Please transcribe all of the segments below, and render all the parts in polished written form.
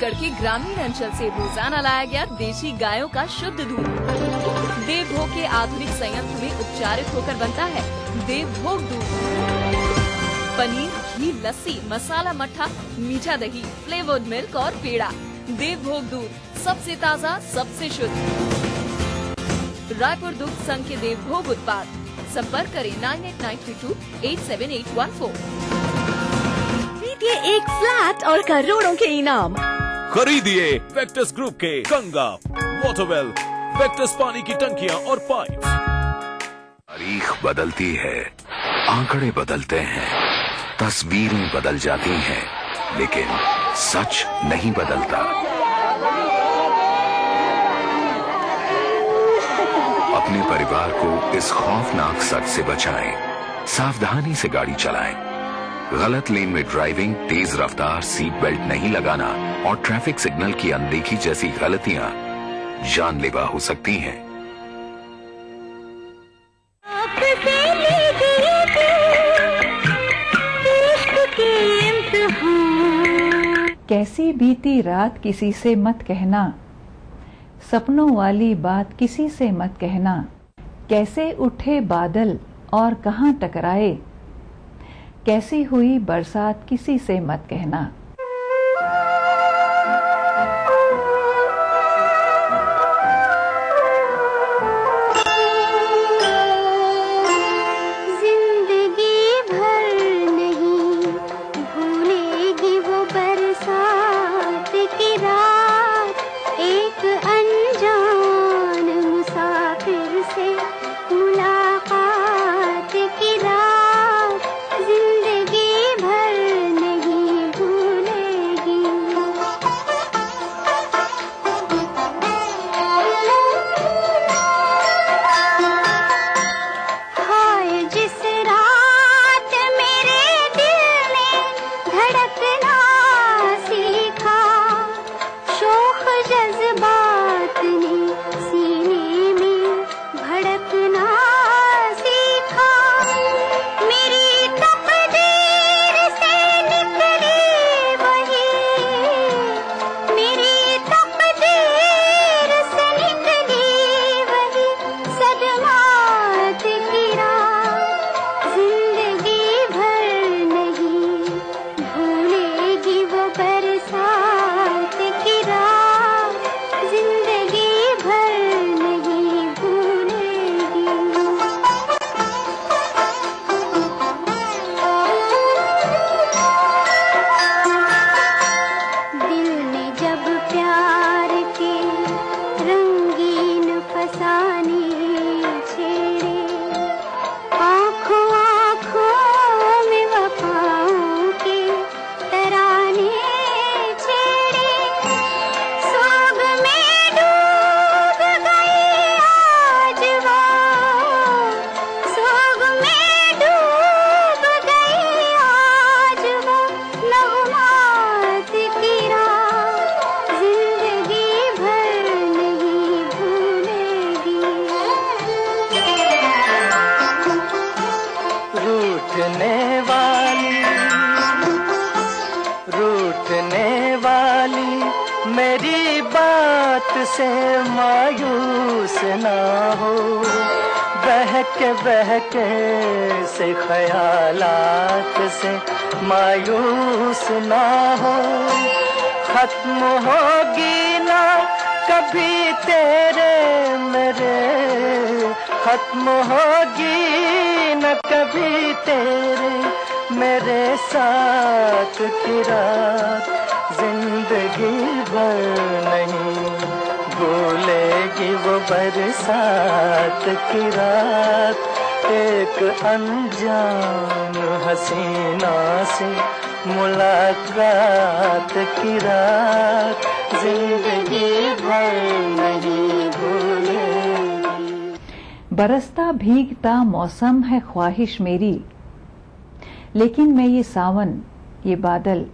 छत्तीसगढ़ के ग्रामीण अंचल से रोजाना लाया गया देशी गायों का शुद्ध दूध देवभोग के आधुनिक संयंत्र में उपचारित होकर बनता है देवभोग दूध। पनीर, घी, लस्सी, मसाला मट्ठा, मीठा दही, फ्लेवर्ड मिल्क और पेड़ा। देवभोग दूध सबसे ताज़ा, सबसे शुद्ध। रायपुर दुग्ध संघ के देवभोग उत्पाद। संपर्क करें 9892287814। जीतिए एक फ्लैट और करोड़ों के इनाम। खरीदिए वेक्टस ग्रुप के गंगा, वाटरवेल, वेक्टस पानी की टंकियां और पाइप। तारीख बदलती है, आंकड़े बदलते हैं, तस्वीरें बदल जाती हैं, लेकिन सच नहीं बदलता। अपने परिवार को इस खौफनाक सच से बचाएं। सावधानी से गाड़ी चलाएं। गलत लेन में ड्राइविंग, तेज रफ्तार, सीट बेल्ट नहीं लगाना और ट्रैफिक सिग्नल की अनदेखी जैसी गलतियां जानलेवा हो सकती हैं। कैसी बीती रात किसी से मत कहना, सपनों वाली बात किसी से मत कहना। कैसे उठे बादल और कहाँ टकराए, कैसी हुई बरसात किसी से मत कहना। रूठने वाली मेरी बात से मायूस ना हो, बहके से ख्यालात से मायूस ना हो। खत्म होगी ना कभी तेरे मेरे, खत्म होगी न कभी तेरे मेरे साथ की रात, जिंदगी भर नहीं भूलेगी वो बरसात की रात। एक अनजान हसीना से मुलाकात की रात, जिंदगी भर नहीं भूलेगी। बरसता भीगता मौसम है ख्वाहिश मेरी, लेकिन मैं ये सावन ये बादल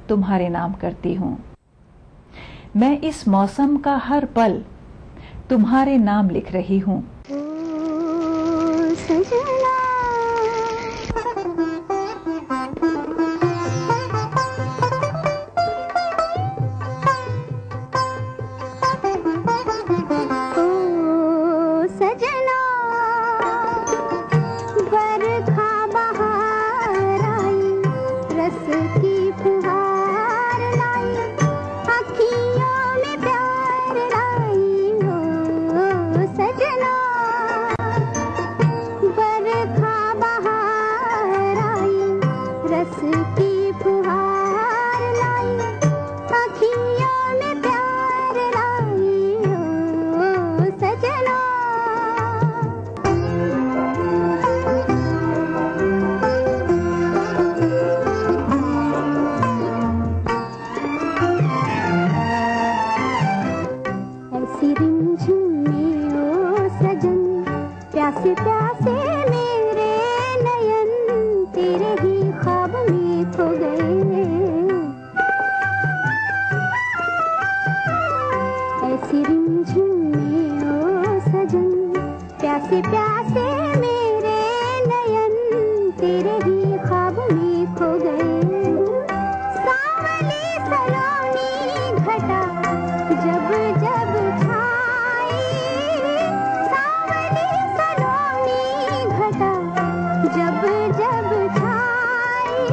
तुम्हारे नाम करती हूँ। मैं इस मौसम का हर पल तुम्हारे नाम लिख रही हूँ। ऐसी रिमझिम में ओ सजन, प्यासे प्यासे मेरे नयन तेरे ही ख्वाब में खो गए। सावली सलोनी घटा जब जब छाई, सावली सलोनी घटा जब जब छाई,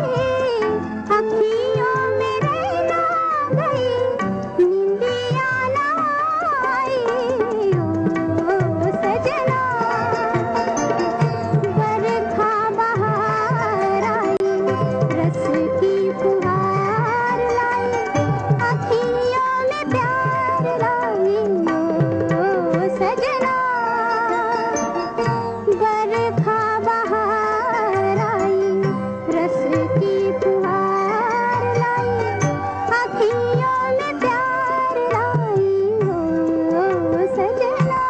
अखियों में रहना गई नींदिया ना आई। ओ सजना बरखा बहार आई, रस की फुहार लाई, अखियों में प्यार लाई। ओ सजना बरखा बहार आई, रस की फुहार लाई, अखियों में प्यार लाई। ओ सजना।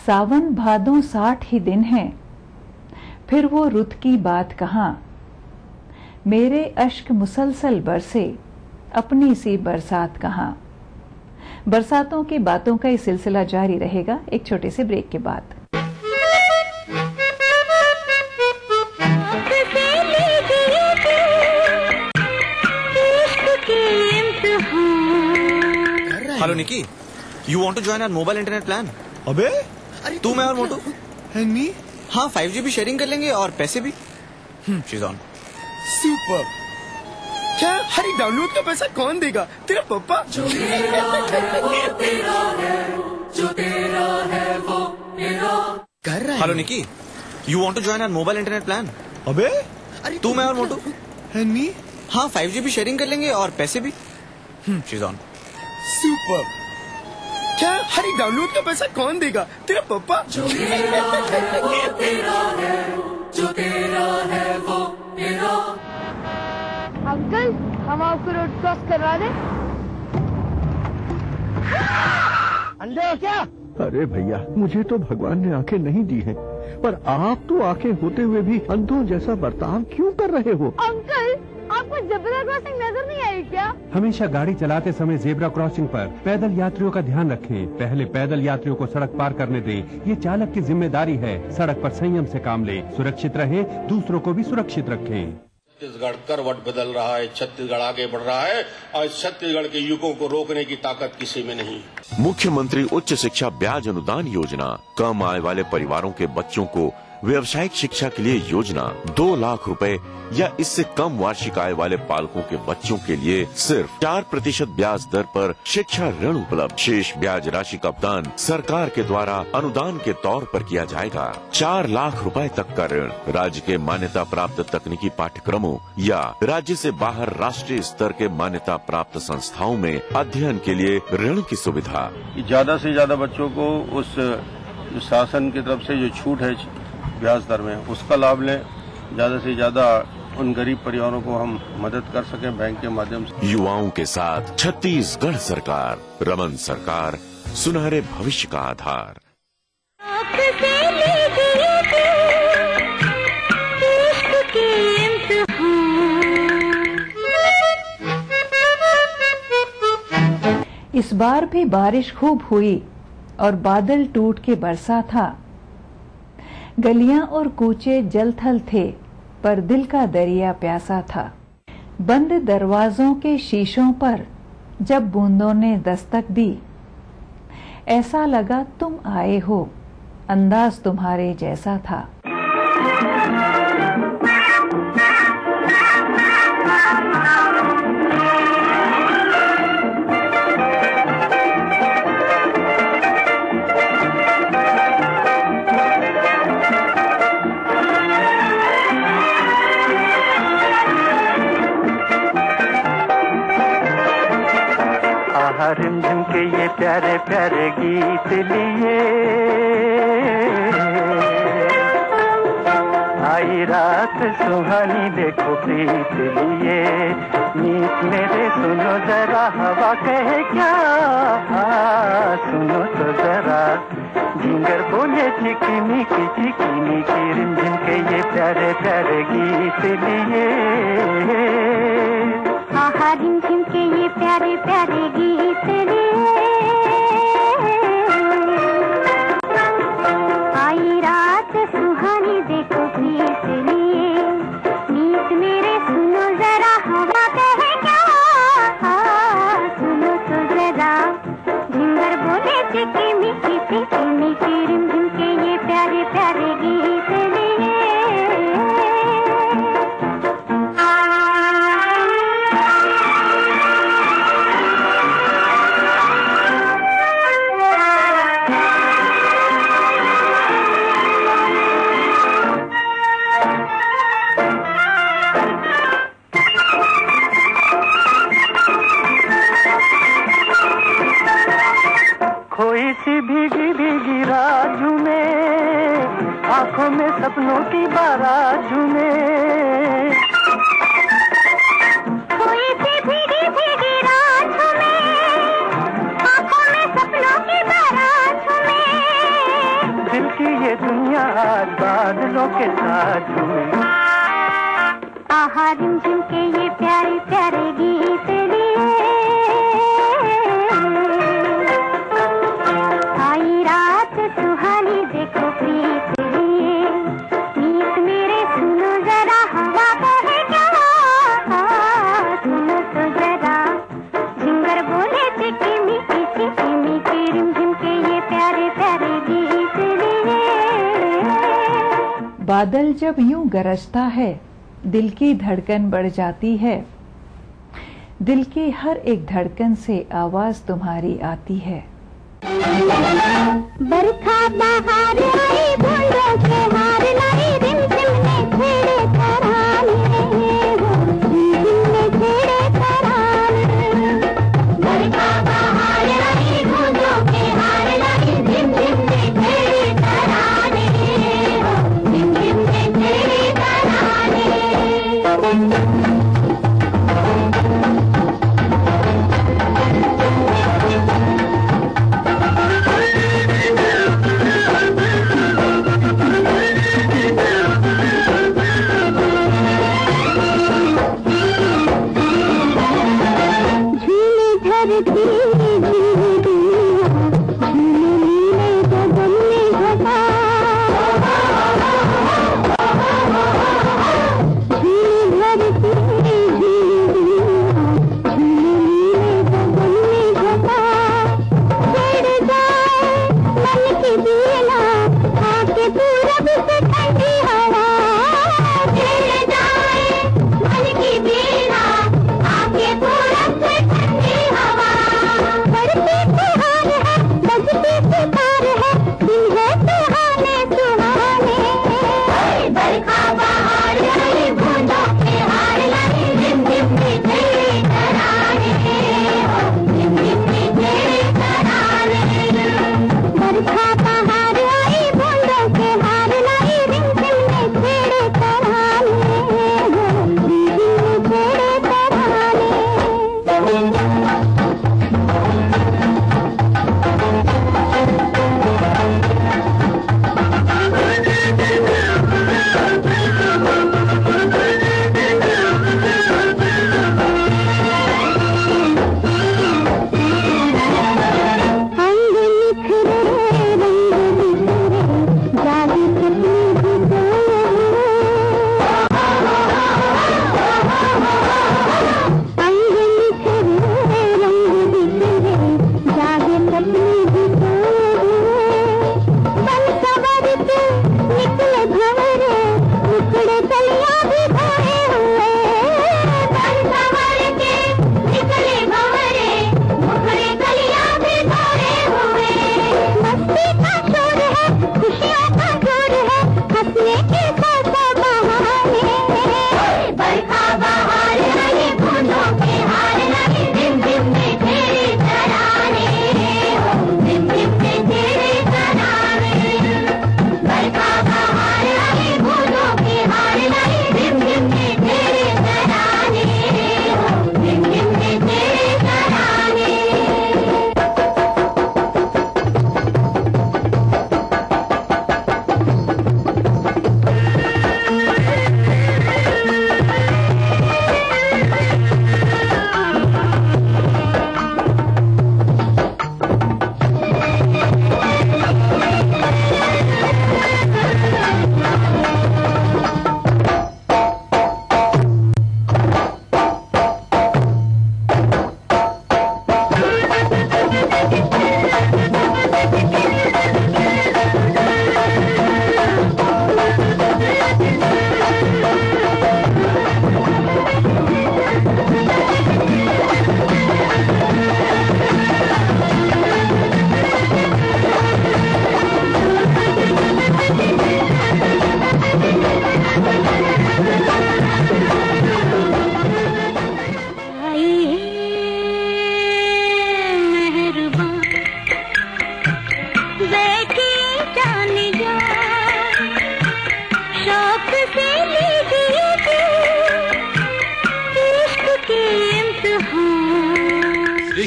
सावन भादों 60 ही दिन हैं, फिर वो रुत की बात कहाँ। मेरे अश्क मुसलसल बरसे, अपनी सी बरसात कहाँ। बरसातों की बातों का ये सिलसिला जारी रहेगा एक छोटे से ब्रेक के बाद। Hello Niki, you want to join our mobile internet plan? अबे तू, मैं और मोटू। And me? हाँ, 5G भी शेयरिंग कर लेंगे और पैसे भी। She is on. सुपर। क्या हर एक डाउनलोड का पैसा कौन देगा? तेरा पापा। कर रहा है। Hello Niki, you want to join our mobile internet plan? अबे तू, मैं और मोटू। And me? हाँ, 5G भी शेयरिंग कर लेंगे और पैसे भी। She is on. सुपर। क्या हर एक डाउनलोड का पैसा कौन देगा? तेरा पापा। अंकल, हम आपको रोड क्रॉस करवा दें? अंधे हो क्या? अरे भैया, मुझे तो भगवान ने आंखें नहीं दी हैं, पर आप तो आंखें होते हुए भी अंधों जैसा बर्ताव क्यों कर रहे हो? अंकल, आपको जेब्रा क्रॉसिंग नजर नहीं आई क्या? हमेशा गाड़ी चलाते समय जेब्रा क्रॉसिंग पर पैदल यात्रियों का ध्यान रखें। पहले पैदल यात्रियों को सड़क पार करने दें। ये चालक की जिम्मेदारी है। सड़क पर संयम से काम ले, सुरक्षित रहे, दूसरों को भी सुरक्षित रखें। छत्तीसगढ़ करवट बदल रहा है, छत्तीसगढ़ आगे बढ़ रहा है और छत्तीसगढ़ के युगों को रोकने की ताकत किसी में नहीं। मुख्यमंत्री उच्च शिक्षा ब्याज अनुदान योजना, कम आय वाले परिवारों के बच्चों को व्यावसायिक शिक्षा के लिए योजना, 2 लाख रुपए या इससे कम वार्षिक आय वाले पालकों के बच्चों के लिए सिर्फ 4% ब्याज दर पर शिक्षा ऋण उपलब्ध। शेष ब्याज राशि का भुगतान सरकार के द्वारा अनुदान के तौर पर किया जाएगा। 4 लाख रुपए तक का ऋण राज्य के मान्यता प्राप्त तकनीकी पाठ्यक्रमों या राज्य से बाहर राष्ट्रीय स्तर के मान्यता प्राप्त संस्थाओं में अध्ययन के लिए ऋण की सुविधा। ज्यादा से ज्यादा बच्चों को उस शासन की तरफ से जो छूट है ब्याज दर में, उसका लाभ लें। ज्यादा से ज्यादा उन गरीब परिवारों को हम मदद कर सकें बैंक के माध्यम से। युवाओं के साथ छत्तीसगढ़ सरकार, रमन सरकार, सुनहरे भविष्य का आधार। इस बार भी बारिश खूब हुई और बादल टूट के बरसा था। गलियां और कूचे जल थल थे, पर दिल का दरिया प्यासा था। बंद दरवाजों के शीशों पर जब बूंदों ने दस्तक दी, ऐसा लगा तुम आए हो, अंदाज तुम्हारे जैसा था। रिमझिम के ये प्यारे प्यारे गीत लिए आई रात सुहानी, देखो प्रीत लिए मीत मेरे सुनो जरा, हवा कहे क्या, सुनो तो जरा, झिंगर बोले चिकनी की रिमझिम के ये प्यारे प्यारे गीत लिए। रिमझिम के ये प्यारे प्यारे गीत लिए सी भीगी भीगी रात झूमे, आंखों में सपनों की बारात झूमे। कोई सी भीगी भीगी रात झूमे, आंखों में सपनों की बारात झूमे। दिल की ये दुनिया आज बादलों के साथ झूमे। आहा रिमझिम के ये प्यारे प्यारे गीत लिए, आई रात सुहानी देखो प्रीत लिए। मीत मेरे सुनो जरा हवा बहे क्या, सुनो तो जरा झिंगर बोले चिकी रिमझिम के ये प्यारे प्यारे गीत लिए। बादल जब यूं गरजता है दिल की धड़कन बढ़ जाती है, दिल की हर एक धड़कन से आवाज तुम्हारी आती है। बरखा बहार आई बूंदों के हार लाई, रिमझिम ने छेड़े तराने, रिमझिम ने छेड़े तराने। बरखा बहार आई बूंदों के हार लाई, रिमझिम ने छेड़े तराने, रिमझिम ने छेड़े तराने।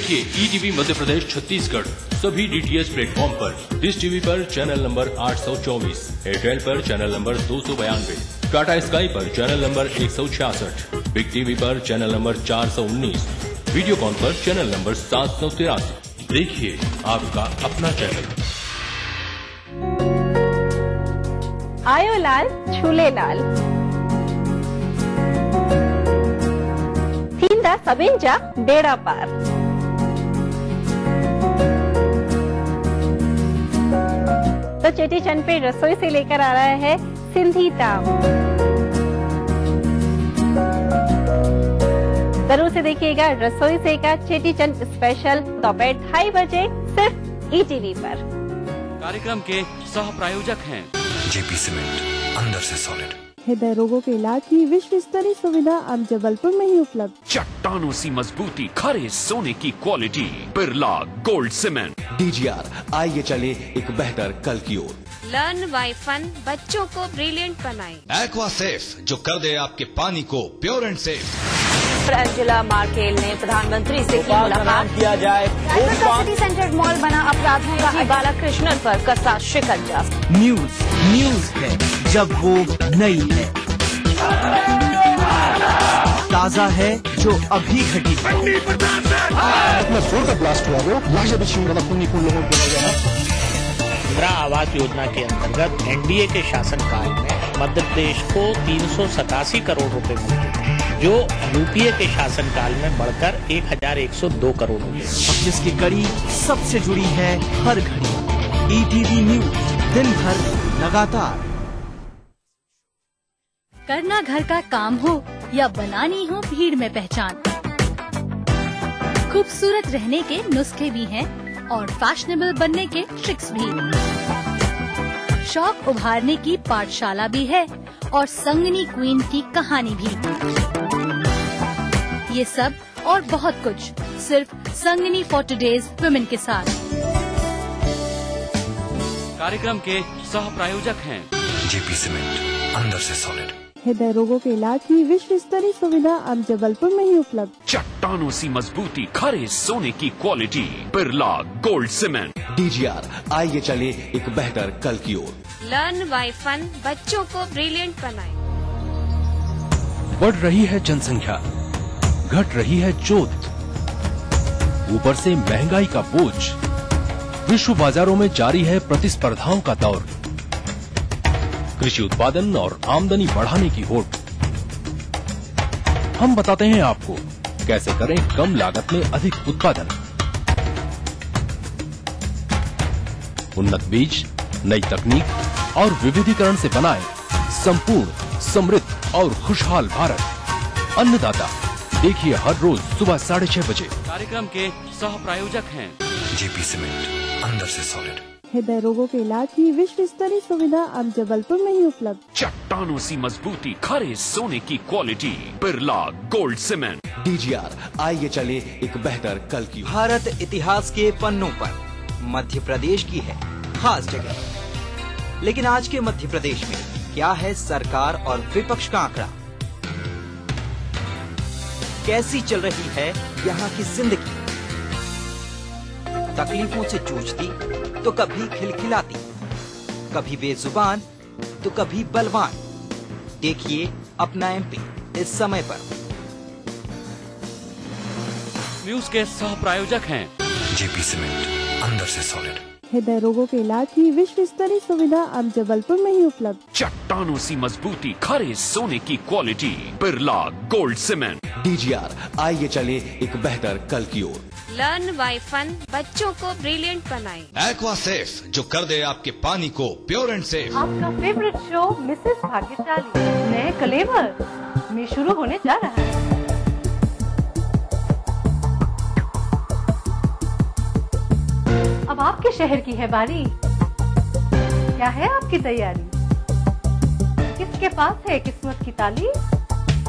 देखिए ईटीवी मध्य प्रदेश छत्तीसगढ़ सभी डीटीएच प्लेटफॉर्म पर। डिश टीवी पर चैनल नंबर 824, एयरटेल पर चैनल नंबर 292, टाटा स्काई पर चैनल नंबर 166, बिग टीवी पर चैनल नंबर 419, वीडियोकॉन पर चैनल नंबर 783। देखिए आपका अपना चैनल। आयो लाल झूले लाल थींदा सभिनि जा बेड़ा पार। तो चेटीचंद पे रसोई से लेकर आ रहा है सिंधी ताम। जरूर से देखिएगा रसोई से का चेटीचंद स्पेशल दोपहर 2:30 बजे सिर्फ ईटीवी पर। कार्यक्रम के सह प्रायोजक हैं जेपी सीमेंट, अंदर से सॉलिड। हृदय रोगों के इलाज की विश्व स्तरीय सुविधा अब जबलपुर में ही उपलब्ध। चट्टानों सी मजबूती, खरे सोने की quality, Birla gold cement. DGR, आइए चले एक बेहतर कल की ओर। लर्न बाय फन, बच्चों को ब्रिलियंट बनाए। एक्वा सेफ, जो कर दे आपके पानी को pure and safe. Angela Merkel ने प्रधानमंत्री से की मुलाकात। किया जाए सिटी सेंटर मॉल बना अपराधों का बालाकृष्णन पर कसा शिकंजा। न्यूज है जब वो नई है, ताजा है जो अभी घटी है। ब्लास्ट हुआ इंदिरा आवास योजना के अंतर्गत एनडीए के शासनकाल में मध्य प्रदेश को 387 करोड़ रुपए मिलते हैं, जो यूपीए के शासनकाल में बढ़कर 1102 करोड़ रुपए। जिसकी कड़ी सबसे जुड़ी है हर घड़ी। ईटीवी न्यूज, दिन भर लगातार। करना घर का काम हो या बनानी हो भीड़ में पहचान, खूबसूरत रहने के नुस्खे भी हैं और फैशनेबल बनने के ट्रिक्स भी। शौक उभारने की पाठशाला भी है और संगनी क्वीन की कहानी भी। ये सब और बहुत कुछ सिर्फ संगनी फॉर टुडेज वुमेन के साथ। कार्यक्रम के सह प्रायोजक हैं जेपी सीमेंट, अंदर से सॉलिड। हृदय रोगों के इलाज की विश्व स्तरीय सुविधा अब जबलपुर में ही उपलब्ध। चट्टानों सी मजबूती, खरे सोने की quality, Birla gold cement. DGR, आइए चले एक बेहतर कल की ओर। लर्न बाय फन, बच्चों को ब्रिलियंट बनाए। बढ़ रही है जनसंख्या, घट रही है जोत, ऊपर से महंगाई का बोझ, विश्व बाजारों में जारी है प्रतिस्पर्धाओं का दौर, कृषि उत्पादन और आमदनी बढ़ाने की होड़। हम बताते हैं आपको कैसे करें कम लागत में अधिक उत्पादन। उन्नत बीज, नई तकनीक और विविधीकरण से बनाए संपूर्ण, समृद्ध और खुशहाल भारत। अन्नदाता, देखिए हर रोज सुबह 6:30 बजे। कार्यक्रम के सह प्रायोजक हैं जेपी सीमेंट, अंदर से सॉलिड। हृदय रोगों के इलाज की विश्व स्तरीय सुविधा अब जबलपुर में ही उपलब्ध। चट्टानों सी मजबूती, खरे सोने की quality, Birla gold cement. DGR, आइए चले एक बेहतर कल की। भारत इतिहास के पन्नों पर मध्य प्रदेश की है खास जगह, लेकिन आज के मध्य प्रदेश में क्या है सरकार और विपक्ष का आंकड़ा? कैसी चल रही है यहाँ की जिंदगी? तकलीफों से जूझती तो कभी खिलखिलाती, कभी बेजुबान तो कभी बलवान। देखिए अपना एमपी इस समय पर। न्यूज के सह प्रायोजक हैं जेपी सीमेंट, अंदर से सॉलिड। हृदय रोगों के इलाज की विश्व स्तरीय सुविधा अब जबलपुर में ही उपलब्ध। चट्टानों सी मजबूती, खरे सोने की quality, Birla gold cement. DGR, आइए चले एक बेहतर कल की ओर। लर्न बाय फन, बच्चों को ब्रिलियंट बनाए। एक्वा सेफ, जो कर दे आपके पानी को प्योर एंड सेफ। आपका फेवरेट शो मिसेस भाग्यशाली नए कलेवर में शुरू होने जा रहा है। अब आपके शहर की है बारी, क्या है आपकी तैयारी? किसके पास है किस्मत की ताली?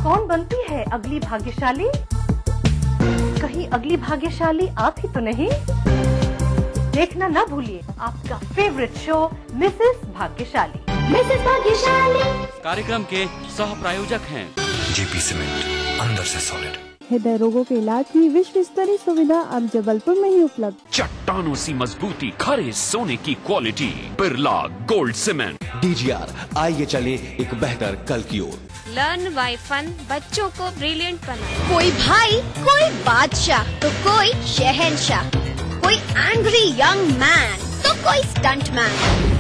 कौन बनती है अगली भाग्यशाली? कहीं अगली भाग्यशाली आप ही तो नहीं? देखना ना भूलिए आपका फेवरेट शो मिसेस भाग्यशाली। मिसेस भाग्यशाली कार्यक्रम के सह प्रायोजक हैं जेपी सीमेंट, अंदर से सॉलिड। हृदय रोगों के इलाज की विश्व स्तरीय सुविधा अब जबलपुर में ही उपलब्ध। चट्टानों सी मजबूती, खरे सोने की quality, Birla gold cement. DGR, आइए चले एक बेहतर कल की ओर। लर्न बाय फन, बच्चों को ब्रिलियंट बनाए। कोई भाई, कोई बादशाह तो कोई शहंशाह, कोई एंग्री यंग मैन तो कोई स्टंट मैन,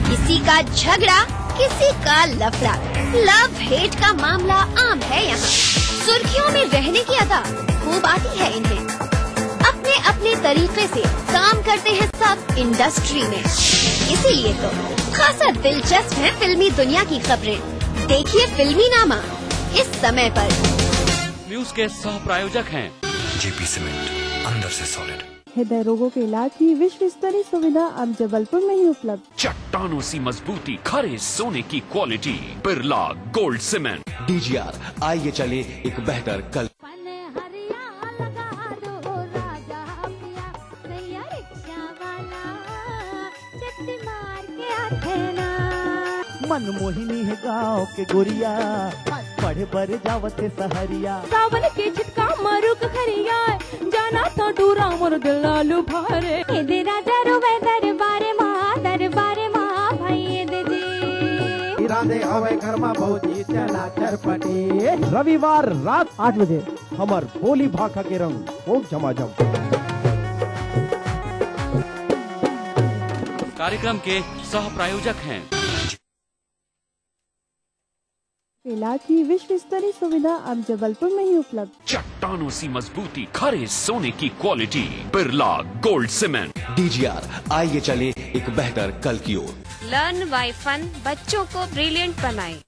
किसी का झगड़ा किसी का लफड़ा, लव हेट का मामला आम है यहाँ। सुर्खियों में रहने की अदा खूब आती है इन्हें, अपने अपने तरीके से काम करते हैं सब इंडस्ट्री में, इसीलिए तो खासा दिलचस्प है फिल्मी दुनिया की खबरें। देखिए फिल्मी नामा इस समय पर। न्यूज के सह प्रायोजक हैं जेपी सीमेंट, अंदर से सॉलिड। हृदय रोगों के इलाज की विश्व स्तरीय सुविधा अब जबलपुर में ही उपलब्ध। चट्टानों सी मजबूती, खरे सोने की quality, Birla gold cement. DGR, आइए चले एक बेहतर कल। मनमोहिनी है गाँव के गोरिया, पढ़े बर जावते सहरिया। सावन के छिटका मरुक खरिया, जाना तो डूरा मोर दिल लालू भारे। दे राजा रुबे दरबारे माँ भाई दे जी। राधे हवे घर में भौजी चला चरपटी। रविवार रात 8 बजे हमार बोली भाखा के रंग खूब झमाझम। कार्यक्रम के सह प्रायोजक हैं इलाज की विश्व स्तरीय सुविधा अब जबलपुर में ही उपलब्ध। चट्टानों सी मजबूती, खरे सोने की quality, Birla gold cement. DGR, आइए चले एक बेहतर कल की ओर। लर्न बाय फन, बच्चों को ब्रिलियंट बनाए।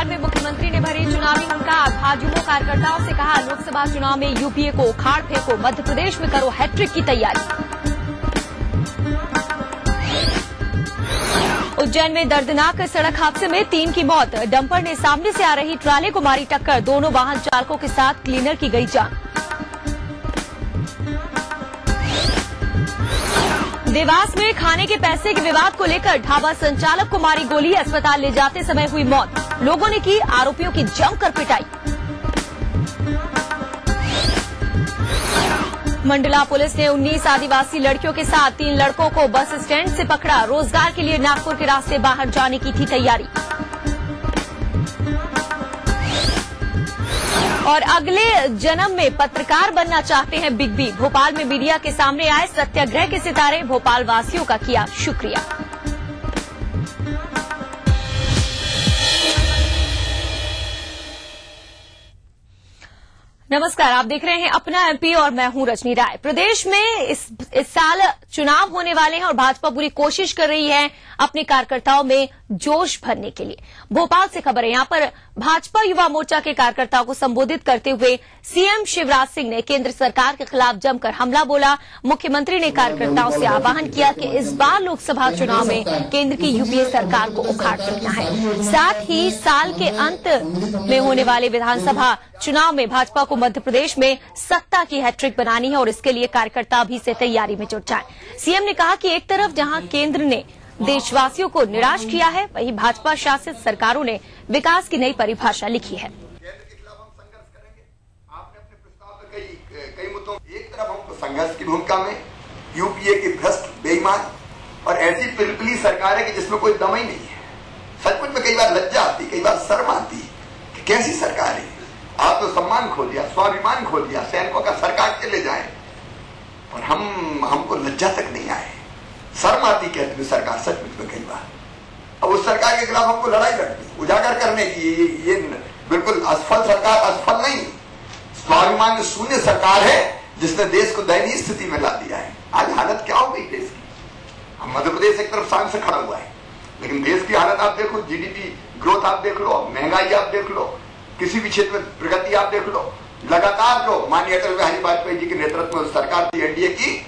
में मुख्यमंत्री ने भरी चुनावी हुंकार, भाजपा कार्यकर्ताओं से कहा लोकसभा चुनाव में यूपीए को उखाड़ फेंको, मध्य प्रदेश में करो हैट्रिक की तैयारी। उज्जैन में दर्दनाक सड़क हादसे में 3 की मौत, डंपर ने सामने से आ रही ट्राले को मारी टक्कर, दोनों वाहन चालकों के साथ क्लीनर की गई जान। देवास में खाने के पैसे के विवाद को लेकर ढाबा संचालक को मारी गोली, अस्पताल ले जाते समय हुई मौत, लोगों ने की आरोपियों की जमकर पिटाई। मंडला पुलिस ने 19 आदिवासी लड़कियों के साथ 3 लड़कों को बस स्टैंड से पकड़ा, रोजगार के लिए नागपुर के रास्ते बाहर जाने की थी तैयारी। और अगले जन्म में पत्रकार बनना चाहते हैं बिग बी, भोपाल में मीडिया के सामने आए सत्याग्रह के सितारे, भोपाल वासियों का किया शुक्रिया। नमस्कार, आप देख रहे हैं अपना एमपी और मैं हूं रजनी राय। प्रदेश में इस साल चुनाव होने वाले हैं और भाजपा पूरी कोशिश कर रही है अपने कार्यकर्ताओं में जोश भरने के लिए। भोपाल से खबर है, यहां पर भाजपा युवा मोर्चा के कार्यकर्ताओं को संबोधित करते हुए सीएम शिवराज सिंह ने केंद्र सरकार के खिलाफ जमकर हमला बोला। मुख्यमंत्री ने कार्यकर्ताओं से आह्वान किया कि इस बार लोकसभा चुनाव में केंद्र की यूपीए सरकार को उखाड़ फेंकना है। साथ ही साल के अंत में होने वाले विधानसभा चुनाव में भाजपा को मध्य प्रदेश में सत्ता की हैट्रिक बनानी है और इसके लिए कार्यकर्ता अभी से तैयारी में जुट जाएं। सीएम ने कहा कि एक तरफ जहां केंद्र ने देशवासियों को निराश किया है, वहीं भाजपा शासित सरकारों ने विकास की नई परिभाषा लिखी है। कई मुद्दों, एक तरफ हम संघर्ष की भूमिका में यूपीए की भ्रष्ट, बेईमान और ऐसी पिलपिली सरकार है कि जिसमें कोई दम ही नहीं है। सचमुच में कई बार लज्जा आती, कई बार शर्म आती कि कैसी सरकार है। आप तो सम्मान खो दिया, स्वाभिमान खो दिया, सैनिकों का सरकार के ले जाए और हमको लज्जा तक नहीं आए, शर्म आती कहते हुए सरकार सचमुच में कई बार। अब उस सरकार के खिलाफ हमको लड़ाई लड़नी, उजागर करने की, ये बिल्कुल असफल सरकार, असफल नहीं, स्वाभिमान शून्य सरकार है जिसने देश को दयनीय स्थिति में ला दिया है। आज हालत क्या हो गई देश की? हम मध्य प्रदेश एक तरफ शान से खड़ा हुआ है, लेकिन देश की हालत आप देखो, जीडीपी ग्रोथ आप देख लो, महंगाई आप देख लो, किसी भी क्षेत्र में प्रगति आप देख लो, लगातार जो माननीय अटल बिहारी वाजपेयी जी के नेतृत्व में सरकार थी एनडीए की,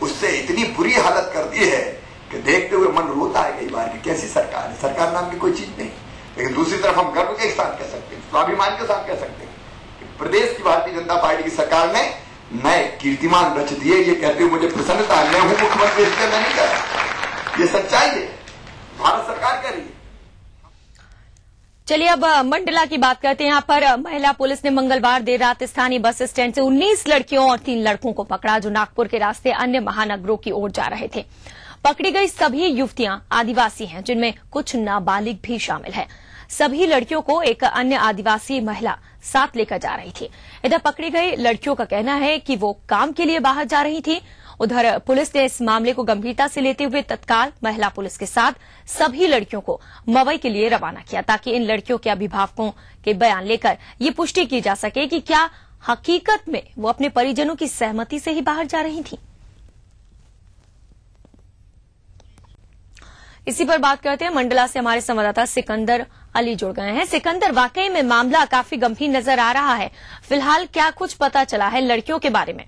उससे इतनी बुरी हालत कर दी है कि देखते हुए मन रोता है कई बार कि कैसी सरकार है। सरकार नाम की कोई चीज नहीं। लेकिन दूसरी तरफ हम गर्व के साथ कह सकते हैं, स्वाभिमान के साथ कह सकते हैं कि प्रदेश की भारतीय जनता पार्टी की सरकार ने नए कीर्तिमान रच दिए। ये कहते हुए मुझे प्रसन्नता है, मैं हूं मुख्यमंत्री, इसलिए मैं नहीं कह रहा, ये सच्चाई है, भारत सरकार कह रही है। चलिए अब मंडला की बात करते हैं। यहाँ पर महिला पुलिस ने मंगलवार देर रात स्थानीय बस स्टैंड से 19 लड़कियों और 3 लड़कों को पकड़ा जो नागपुर के रास्ते अन्य महानगरों की ओर जा रहे थे। पकड़ी गई सभी युवतियां आदिवासी हैं, जिनमें कुछ नाबालिग भी शामिल है। सभी लड़कियों को एक अन्य आदिवासी महिला साथ लेकर जा रही थी। इधर पकड़ी गई लड़कियों का कहना है कि वो काम के लिए बाहर जा रही थी। उधर पुलिस ने इस मामले को गंभीरता से लेते हुए तत्काल महिला पुलिस के साथ सभी लड़कियों को मवई के लिए रवाना किया, ताकि इन लड़कियों के अभिभावकों के बयान लेकर ये पुष्टि की जा सके कि क्या हकीकत में वो अपने परिजनों की सहमति से ही बाहर जा रही थी। इसी पर बात करते हैं। मंडला से हमारे संवाददाता सिकंदर अली जुड़ गए हैं। सिकंदर, वाकई में मामला काफी गंभीर नजर आ रहा है। फिलहाल क्या कुछ पता चला है लड़कियों के बारे में?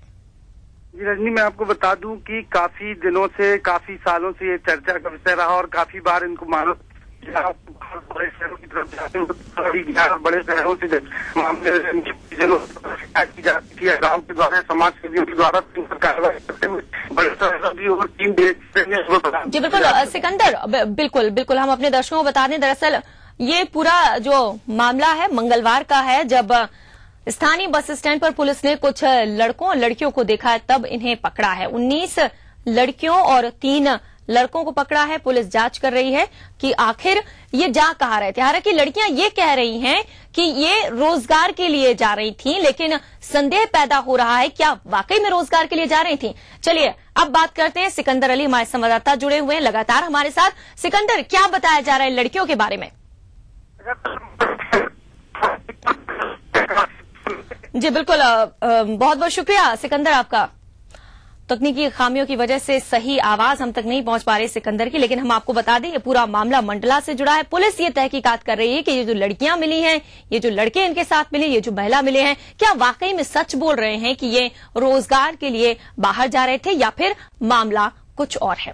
जी रजनी, मैं आपको बता दूं कि काफी दिनों से, काफी सालों से ये चर्चा का विषय रहा और काफी बार इनको मानो बड़े शहरों की तरफ जाते हैं, बड़े शहरों से मामले की जाती थी, गाँव के द्वारा, समाज सेवियों के द्वारा कार्रवाई करते हुए बड़े शहरों की और टीम जी बिल्कुल सिकंदर, बिल्कुल हम अपने दर्शकों को बता दें। दरअसल ये पूरा जो मामला है मंगलवार का है, जब स्थानीय बस स्टैंड पर पुलिस ने कुछ लड़कों और लड़कियों को देखा है, तब इन्हें पकड़ा है। 19 लड़कियों और 3 लड़कों को पकड़ा है। पुलिस जांच कर रही है कि आखिर ये जा कहाँ रहे थे। हालांकि लड़कियां ये कह रही हैं कि ये रोजगार के लिए जा रही थीं, लेकिन संदेह पैदा हो रहा है क्या वाकई में रोजगार के लिए जा रही थीं। चलिए अब बात करते हैं। सिकंदर अली हमारे संवाददाता जुड़े हुए हैं लगातार हमारे साथ। सिकंदर, क्या बताया जा रहा है लड़कियों के बारे में? जी बिल्कुल, बहुत बहुत शुक्रिया सिकंदर आपका। तकनीकी खामियों की वजह से सही आवाज हम तक नहीं पहुंच पा रही सिकंदर की, लेकिन हम आपको बता दें ये पूरा मामला मंडला से जुड़ा है। पुलिस ये तहकीकात कर रही है कि ये जो लड़कियां मिली हैं, ये जो लड़के इनके साथ मिले, ये जो महिला मिले हैं, क्या वाकई में सच बोल रहे हैं कि ये रोजगार के लिए बाहर जा रहे थे या फिर मामला कुछ और है।